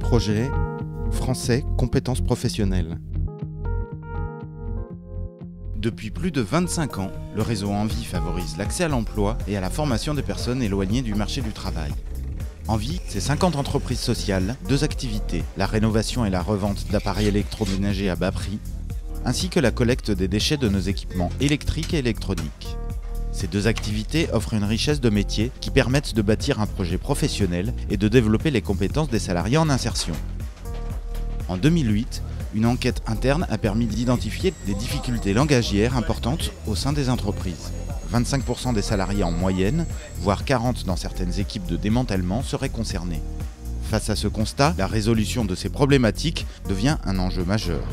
Projet français compétences professionnelles. Depuis plus de 25 ans, le réseau Envie favorise l'accès à l'emploi et à la formation des personnes éloignées du marché du travail. Envie, c'est 50 entreprises sociales, 2 activités, la rénovation et la revente d'appareils électroménagers à bas prix, ainsi que la collecte des déchets de nos équipements électriques et électroniques. Ces 2 activités offrent une richesse de métiers qui permettent de bâtir un projet professionnel et de développer les compétences des salariés en insertion. En 2008, une enquête interne a permis d'identifier des difficultés langagières importantes au sein des entreprises. 25% des salariés en moyenne, voire 40% dans certaines équipes de démantèlement seraient concernés. Face à ce constat, la résolution de ces problématiques devient un enjeu majeur.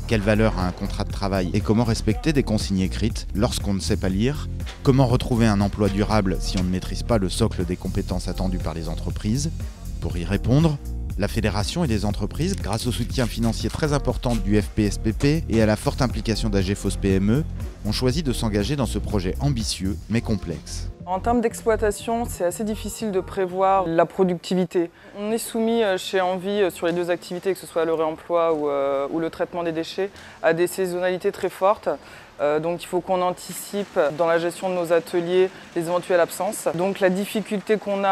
Quelle valeur a un contrat de travail et comment respecter des consignes écrites lorsqu'on ne sait pas lire? Comment retrouver un emploi durable si on ne maîtrise pas le socle des compétences attendues par les entreprises? Pour y répondre, la Fédération et les entreprises, grâce au soutien financier très important du FPSPP et à la forte implication d'AGFOS PME, ont choisi de s'engager dans ce projet ambitieux mais complexe. En termes d'exploitation, c'est assez difficile de prévoir la productivité. On est soumis chez Envie sur les 2 activités, que ce soit le réemploi ou le traitement des déchets, à des saisonnalités très fortes. Donc il faut qu'on anticipe dans la gestion de nos ateliers les éventuelles absences. Donc la difficulté qu'on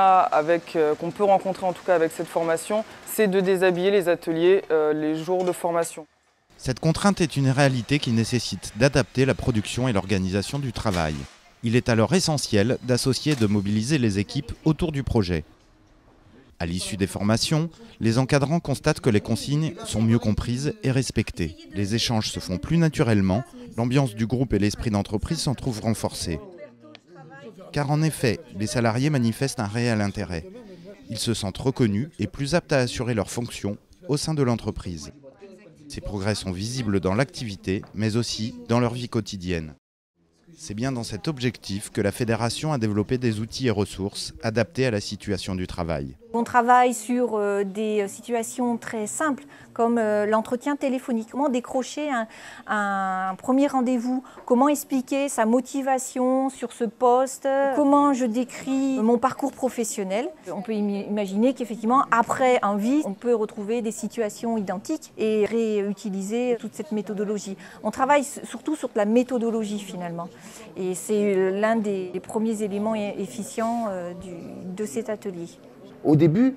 peut rencontrer en tout cas avec cette formation, c'est de déshabiller les ateliers les jours de formation. Cette contrainte est une réalité qui nécessite d'adapter la production et l'organisation du travail. Il est alors essentiel d'associer et de mobiliser les équipes autour du projet. À l'issue des formations, les encadrants constatent que les consignes sont mieux comprises et respectées. Les échanges se font plus naturellement, l'ambiance du groupe et l'esprit d'entreprise s'en trouvent renforcés. Car en effet, les salariés manifestent un réel intérêt. Ils se sentent reconnus et plus aptes à assurer leurs fonctions au sein de l'entreprise. Ces progrès sont visibles dans l'activité, mais aussi dans leur vie quotidienne. C'est bien dans cet objectif que la Fédération a développé des outils et ressources adaptés à la situation du travail. On travaille sur des situations très simples comme l'entretien téléphonique. Comment décrocher un premier rendez-vous? Comment expliquer sa motivation sur ce poste? Comment je décris mon parcours professionnel? On peut imaginer qu'effectivement, après Envie, on peut retrouver des situations identiques et réutiliser toute cette méthodologie. On travaille surtout sur la méthodologie finalement. Et c'est l'un des premiers éléments efficients de cet atelier. Au début,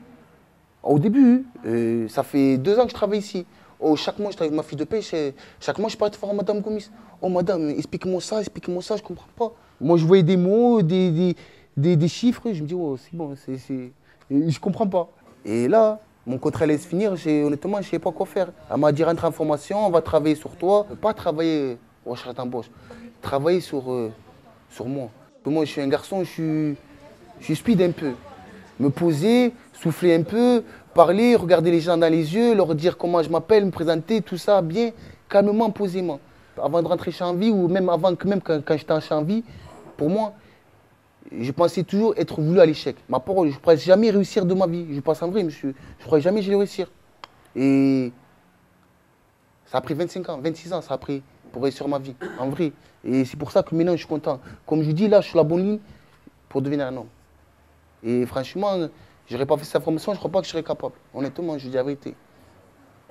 ça fait 2 ans que je travaille ici. Chaque mois, je travaille avec ma fiche de paie. Chaque mois, je parle voir Madame Gomis. Oh Madame, explique-moi ça, je ne comprends pas. Moi, je voyais des mots, des chiffres. Je me dis, oh, c'est bon, je ne comprends pas. Et là, mon contrat allait se finir. Honnêtement, je ne savais pas quoi faire. Elle m'a dit, rentre en formation, on va travailler sur toi. Pas travailler au recherche d'embauche. Travailler sur moi. Moi, je suis un garçon, je suis speed un peu. Me poser, souffler un peu, parler, regarder les gens dans les yeux, leur dire comment je m'appelle, me présenter, tout ça bien, calmement, posément. Avant de rentrer chez Envie, ou même avant, quand j'étais chez Envie, pour moi, je pensais toujours être voulu à l'échec. Ma parole, je ne pourrais jamais réussir de ma vie. Je pense en vrai, je ne croyais jamais que j'allais réussir. Et ça a pris 25 ans, 26 ans, ça a pris pour réussir ma vie, en vrai. Et c'est pour ça que maintenant, je suis content. Comme je dis, là, je suis sur la bonne ligne pour devenir un homme. Et franchement, je n'aurais pas fait cette formation, je ne crois pas que je serais capable. Honnêtement, je dis la vérité.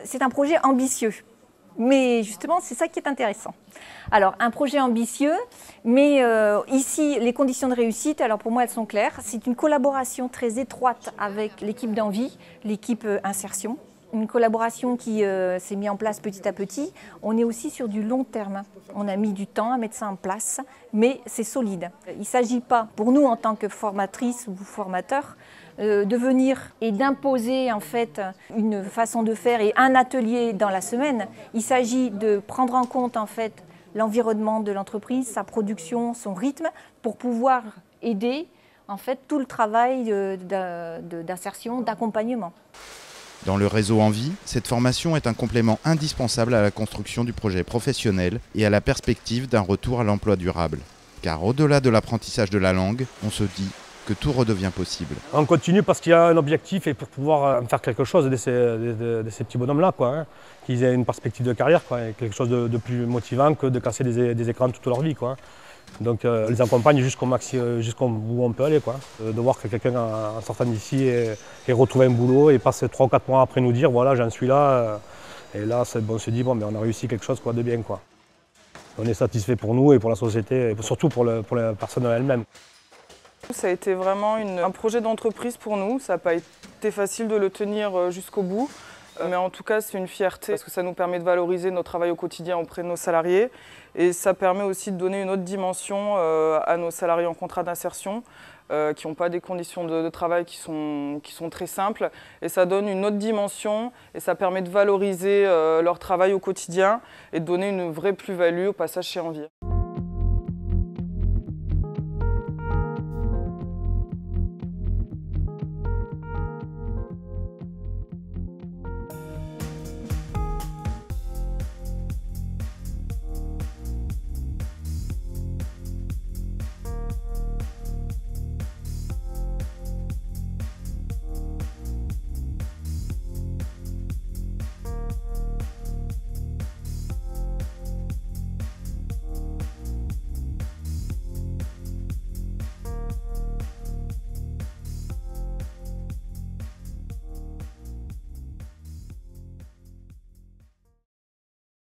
C'est un projet ambitieux, mais justement, c'est ça qui est intéressant. Alors, un projet ambitieux, mais ici, les conditions de réussite, alors pour moi, elles sont claires. C'est une collaboration très étroite avec l'équipe d'Envie, l'équipe insertion. Une collaboration qui s'est mise en place petit à petit. On est aussi sur du long terme. On a mis du temps à mettre ça en place, mais c'est solide. Il ne s'agit pas, pour nous en tant que formatrices ou formateurs, de venir et d'imposer en fait une façon de faire et un atelier dans la semaine. Il s'agit de prendre en compte en fait l'environnement de l'entreprise, sa production, son rythme, pour pouvoir aider en fait tout le travail d'insertion, d'accompagnement. Dans le réseau Envie, cette formation est un complément indispensable à la construction du projet professionnel et à la perspective d'un retour à l'emploi durable. Car au-delà de l'apprentissage de la langue, on se dit que tout redevient possible. On continue parce qu'il y a un objectif et pour pouvoir faire quelque chose de ces petits bonhommes-là, qu'ils aient une perspective de carrière, quelque chose de plus motivant que de casser des écrans toute leur vie. Donc on les accompagne jusqu'au bout où on peut aller, quoi. De voir que quelqu'un en sortant d'ici ait retrouvé un boulot et passe 3 ou 4 mois après nous dire voilà j'en suis là. Et là on se dit bon on a réussi quelque chose de bien, quoi. On est satisfait pour nous et pour la société, et surtout pour la personne elle-même. Ça a été vraiment un projet d'entreprise pour nous. Ça n'a pas été facile de le tenir jusqu'au bout. Mais en tout cas, c'est une fierté parce que ça nous permet de valoriser notre travail au quotidien auprès de nos salariés. Et ça permet aussi de donner une autre dimension à nos salariés en contrat d'insertion qui n'ont pas des conditions de travail qui sont très simples. Et ça donne une autre dimension et ça permet de valoriser leur travail au quotidien et de donner une vraie plus-value au passage chez Envie.